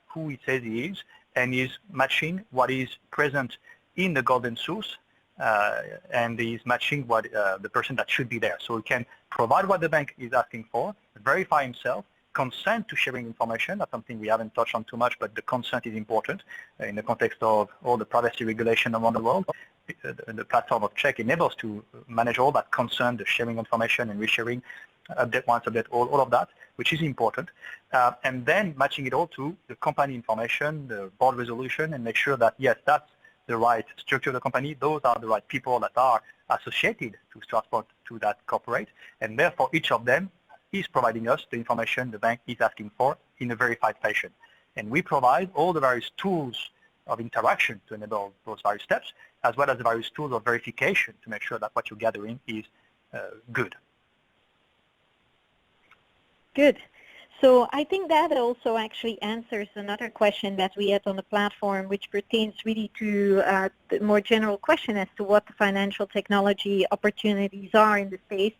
who he says he is, and is matching what is present in the golden source, and is matching what the person that should be there. So we can provide what the bank is asking for, verify himself, consent to sharing information. That's something we haven't touched on too much, but the consent is important in the context of all the privacy regulation around the world. The platform of Check enables to manage all that consent, the sharing information and resharing, update once, update all of that, which is important. And then matching it all to the company information, the board resolution, and make sure that, yes, that's the right structure of the company. Those are the right people that are associated to transport to that corporate. And therefore, each of them is providing us the information the bank is asking for in a verified fashion. And we provide all the various tools of interaction to enable those various steps, as well as the various tools of verification to make sure that what you're gathering is good. Good. So I think that also actually answers another question that we had on the platform, which pertains really to the more general question as to what the financial technology opportunities are in the space,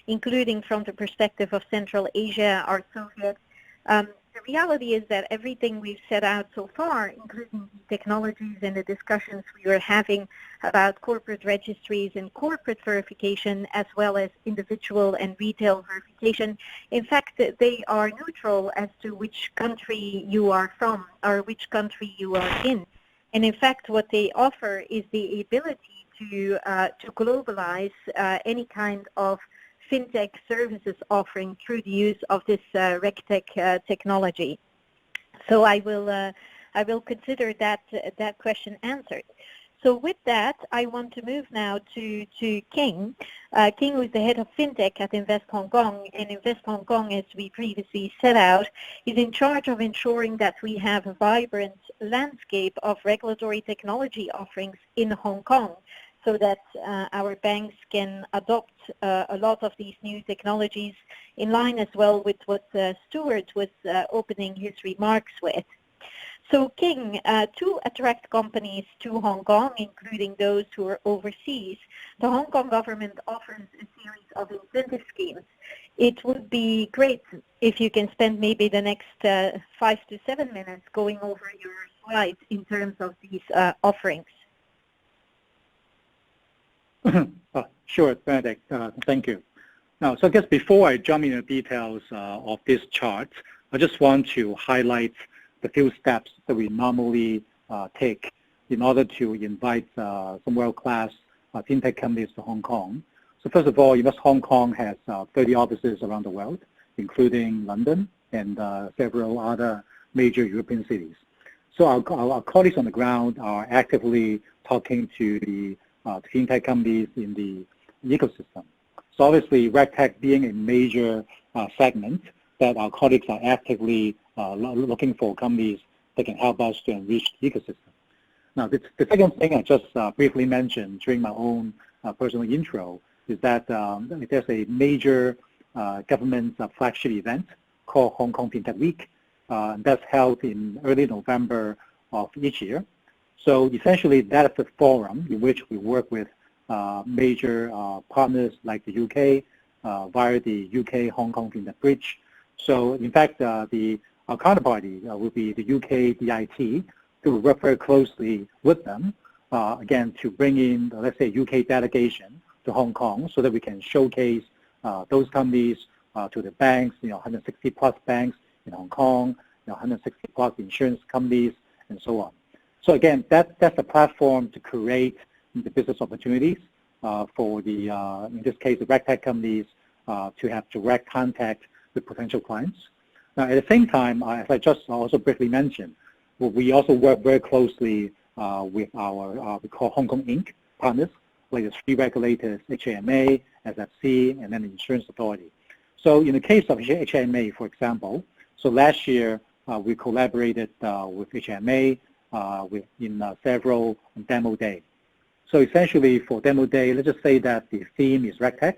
including from the perspective of Central Asia or Soviet. The reality is that everything we've set out so far, including the technologies and the discussions we were having about corporate registries and corporate verification, as well as individual and retail verification, in fact, they are neutral as to which country you are from or which country you are in. And in fact, what they offer is the ability to globalize any kind of FinTech services offering through the use of this RegTech technology. So I will consider that question answered. So with that, I want to move now to King. King, who is the head of FinTech at Invest Hong Kong, and Invest Hong Kong, as we previously set out, is in charge of ensuring that we have a vibrant landscape of regulatory technology offerings in Hong Kong, so that our banks can adopt a lot of these new technologies in line as well with what Stuart was opening his remarks with. So King, to attract companies to Hong Kong, including those who are overseas, the Hong Kong government offers a series of incentive schemes. It would be great if you can spend maybe the next 5 to 7 minutes going over your slides in terms of these offerings. Sure, Benedict. Thank you. Now, so I guess before I jump into the details of this chart, I just want to highlight the few steps that we normally take in order to invite some world-class FinTech companies to Hong Kong. So first of all, Invest Hong Kong has 30 offices around the world, including London and several other major European cities. So our colleagues on the ground are actively talking to the FinTech companies in the ecosystem. So obviously, RegTech being a major segment that our colleagues are actively looking for companies that can help us to enrich the ecosystem. Now, the second thing I just briefly mentioned during my own personal intro is that there's a major government flagship event called Hong Kong FinTech Week that's held in early November of each year. So essentially, that is a forum in which we work with major partners like the UK via the UK-Hong Kong FinTech Bridge. So in fact, our counterparty will be the UK DIT, who will work very closely with them, again, to bring in, let's say, UK delegation to Hong Kong so that we can showcase those companies to the banks, 160 plus banks in Hong Kong, 160 plus insurance companies, and so on. So again, that's a platform to create the business opportunities for the, in this case, the RegTech companies to have direct contact with potential clients. Now, at the same time, as I just also briefly mentioned, we also work very closely with our, we call Hong Kong Inc. partners, like the three regulators, HMA, SFC, and then the Insurance Authority. So in the case of HMA, for example, so last year we collaborated with HMA in several demo days. So essentially for demo day, let's just say that the theme is RegTech.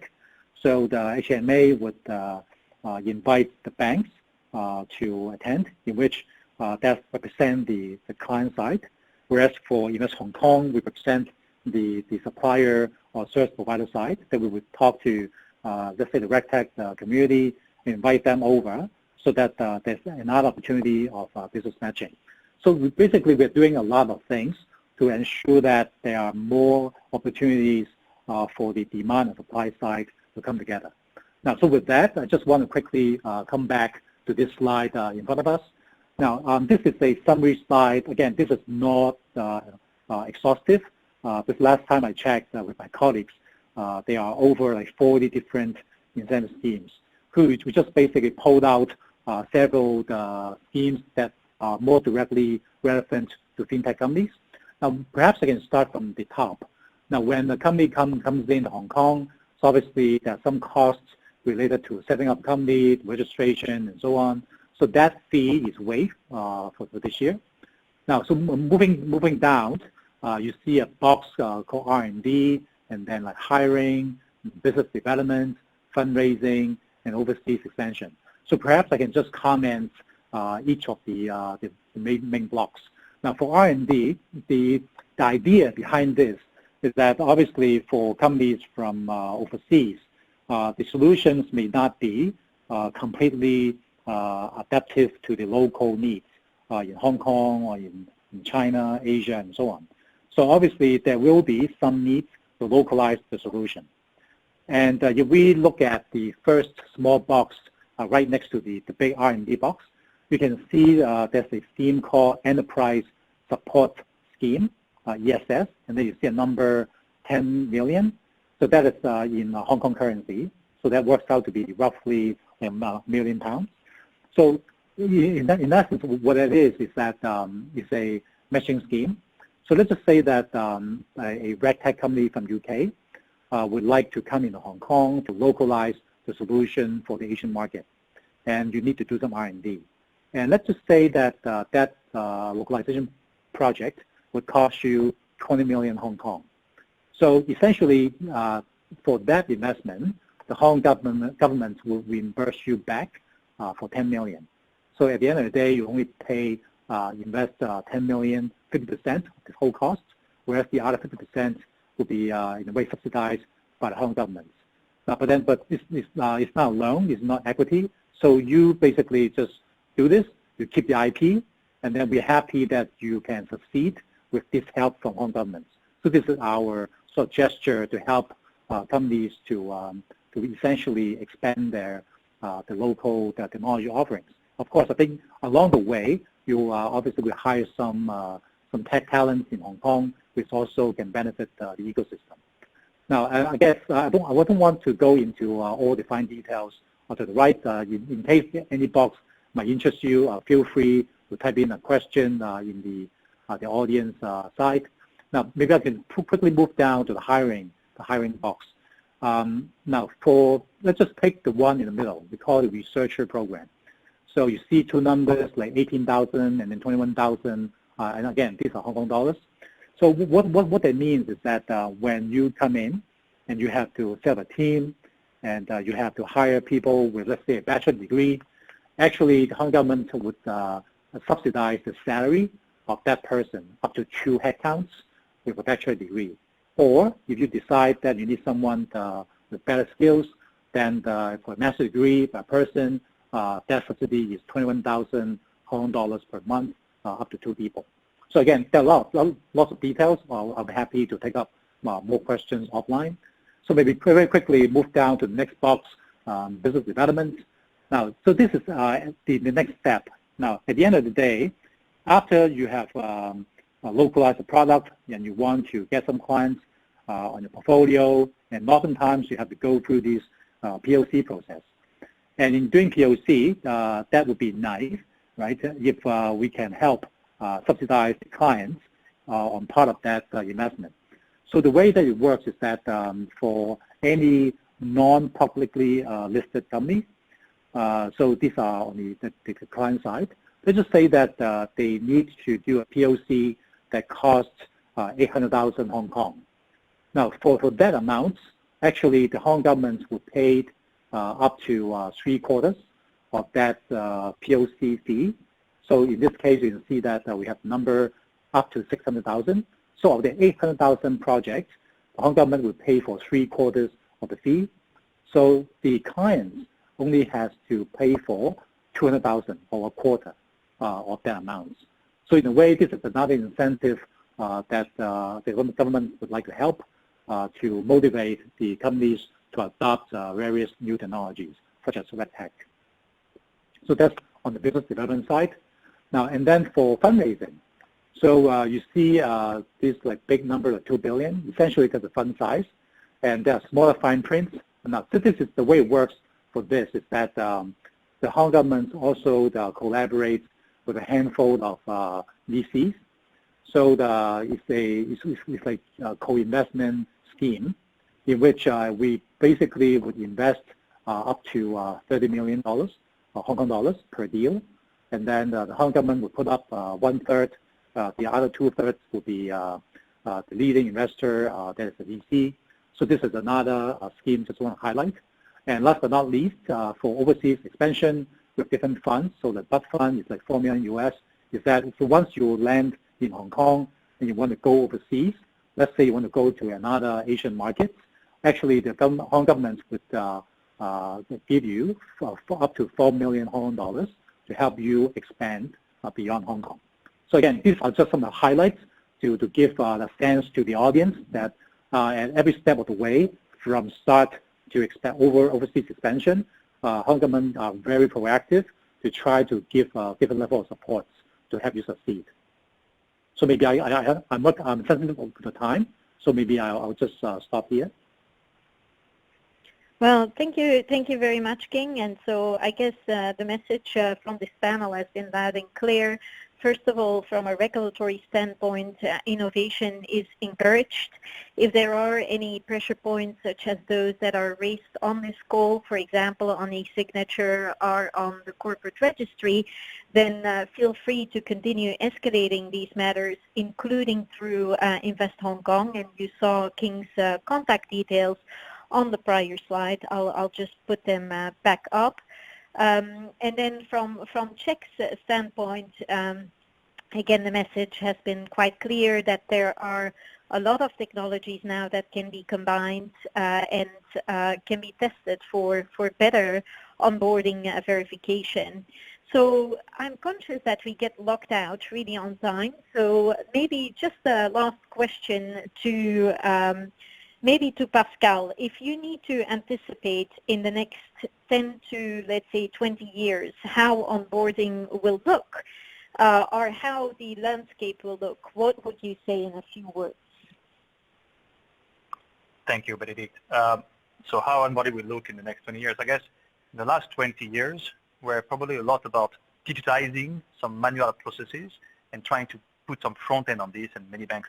So the HMA would invite the banks to attend, in which that represent the client side, whereas for Invest Hong Kong, we represent the supplier or service provider side, that we would talk to, let's say, the RegTech community, invite them over, so that there's another opportunity of business matching. So we're doing a lot of things to ensure that there are more opportunities for the demand and supply side to come together. Now, so with that, I just want to quickly come back to this slide in front of us. Now, this is a summary slide. Again, this is not exhaustive. This last time I checked with my colleagues, there are over like 40 different incentive schemes, which we just basically pulled out several schemes that are more directly relevant to fintech companies. Now, perhaps I can start from the top. Now, when the company comes into Hong Kong, so obviously there are some costs related to setting up company, registration, and so on. So that fee is waived for this year. Now, so moving down, you see a box called R&D, and then like hiring, business development, fundraising, and overseas expansion. So perhaps I can just comment each of the main blocks. Now, for R&D, the idea behind this is that obviously for companies from overseas, the solutions may not be completely adaptive to the local needs in Hong Kong or in China, Asia, and so on. So obviously there will be some need to localize the solution. And if we look at the first small box right next to the big R&D box, you can see there's a scheme called Enterprise Support Scheme, ESS, and then you see a number 10 million. So that is in Hong Kong currency. So that works out to be roughly £1 million. So in essence, what it is that it's a matching scheme. So let's just say that a RegTech company from UK would like to come into Hong Kong to localize the solution for the Asian market. And you need to do some R&D. And let's just say that that localization project would cost you 20 million Hong Kong. So essentially, for that investment, the Hong Kong government will reimburse you back for 10 million. So at the end of the day, you only pay, invest 10 million, 50% of the whole cost, whereas the other 50% will be in a way subsidized by the Hong Kong government. But it's not a loan, it's not equity. So you basically just do this, you keep the IP, and then we're happy that you can succeed with this help from Hong Kong government. So this is our sort of gesture to help companies to essentially expand their the local technology offerings. Of course, I think along the way, you obviously will hire some tech talents in Hong Kong, which also can benefit the ecosystem. Now, I guess I wouldn't want to go into all the fine details to the right. In case any box might interest you, feel free to type in a question in the audience side. Now, maybe I can quickly move down to the hiring box. Now, let's just pick the one in the middle. We call it the researcher program. So you see two numbers like 18,000 and then 21,000, and again, these are Hong Kong dollars. So what that means is that when you come in and you have to set up a team and you have to hire people with, let's say, a bachelor's degree, actually the Hong Kong government would subsidize the salary of that person up to 2 headcounts with a bachelor's degree. Or if you decide that you need someone with better skills, then for a master's degree per person, that subsidy is 21,000 Hong Kong dollars per month, up to 2 people. So again, there are lots of details. I'll be happy to take up more questions offline. So maybe very quickly move down to the next box, business development. Now, so this is the next step. Now, at the end of the day, after you have localized the product and you want to get some clients on your portfolio, and oftentimes you have to go through this POC process. And in doing POC, that would be nice, right, if we can help subsidize the clients on part of that investment. So the way that it works is that for any non-publicly listed companies, so these are on the client side, let's just say that they need to do a POC that costs 800,000 Hong Kong. Now, for that amount, actually the Hong Kong government would pay up to 3/4 of that POC fee. So in this case, you can see that we have the number up to 600,000. So of the 800,000 projects, the Hong Kong government would pay for 3/4 of the fee. So the client only has to pay for 200,000 or 1/4 of that amount. So in a way, this is another incentive that the government would like to help to motivate the companies to adopt various new technologies, such as red tech. So that's on the business development side. Now, and then for fundraising, so you see this like big number of 2 billion, essentially because the fund size, and there are smaller fine prints. Now, so this is the way it works for this, is that the Hong Kong government also collaborates with a handful of VCs. So it's like a co-investment scheme in which we basically would invest up to $30 million Hong Kong dollars per deal. And then the Hong Kong government would put up 1/3. The other 2/3 would be the leading investor, that is the VC. So this is another scheme just want to highlight. And last but not least, for overseas expansion with different funds, so the BUD fund is like $4 million US, is that so once you land in Hong Kong and you want to go overseas, let's say you want to go to another Asian market, actually the Hong Kong government would give you for up to $4 million Hong Kong dollars to help you expand beyond Hong Kong. So again, these are just some of the highlights to give a sense to the audience that at every step of the way, from start to expand overseas expansion, Hong Kong government are very proactive to try to give different level of support to help you succeed. So maybe I'm sensitive to the time, so maybe I'll just stop here. Well, thank you very much, King. And so I guess the message from this panel has been loud and clear. First of all, from a regulatory standpoint, innovation is encouraged. If there are any pressure points, such as those that are raised on this call, for example, on e-signature or on the corporate registry, then feel free to continue escalating these matters, including through Invest Hong Kong. And you saw King's contact details on the prior slide. I'll just put them back up. And then from Czech's standpoint, again, the message has been quite clear that there are a lot of technologies now that can be combined and can be tested for better onboarding verification. So I'm conscious that we get locked out really on time. So maybe just a last question to maybe to Pascal. If you need to anticipate in the next 10 to, let's say, 20 years how onboarding will look, or how the landscape will look, what would you say in a few words? Thank you, Benedict. So how onboarding will look in the next 20 years? I guess in the last 20 years, we're probably a lot about digitizing some manual processes and trying to put some front end on this, and many banks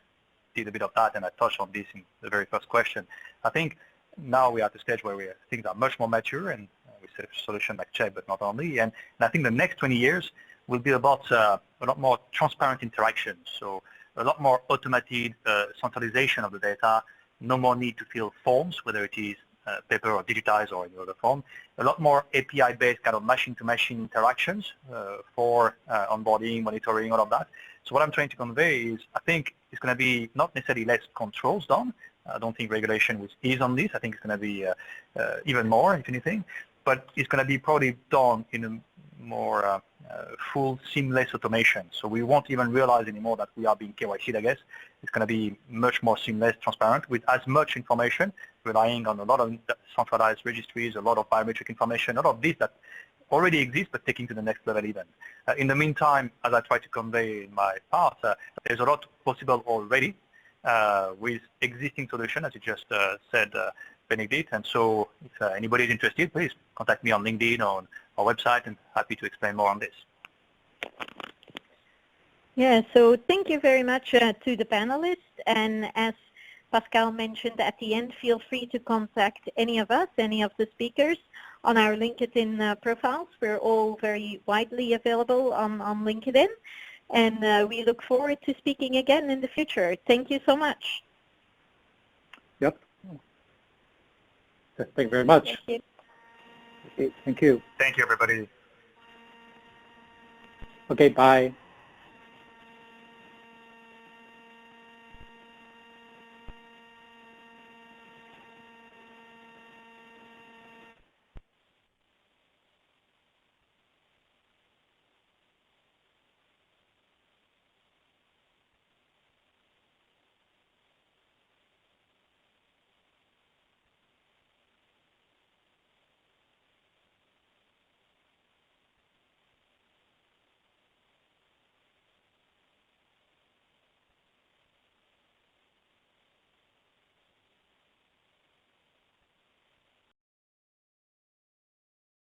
did a bit of that, and I touched on this in the very first question. I think now we are at the stage where things are much more mature, and we set a solution like Check, but not only. And I think the next 20 years will be about a lot more transparent interactions, so a lot more automated centralization of the data, no more need to fill forms, whether it is paper or digitized or any other form, a lot more API-based kind of machine-to-machine interactions for onboarding, monitoring, all of that. So what I'm trying to convey is I think it's going to be not necessarily less controls done, I don't think regulation will ease on this. I think it's going to be even more, if anything. But it's going to be probably done in a more full, seamless automation. So we won't even realize anymore that we are being KYC'd, I guess. It's going to be much more seamless, transparent, with as much information, relying on a lot of centralized registries, a lot of biometric information, a lot of this that already exists, but taking to the next level even. In the meantime, as I try to convey in my part, there's a lot possible already with existing solution, as you just said, Benedict. And so if anybody is interested, please contact me on LinkedIn or on our website, and happy to explain more on this. Yeah, so thank you very much to the panelists. And as Pascal mentioned at the end, feel free to contact any of us, any of the speakers on our LinkedIn profiles. We're all very widely available on LinkedIn. And we look forward to speaking again in the future. Thank you so much. Yep. Thank you very much. Thank you. Okay, thank you. Thank you, everybody. Okay, bye.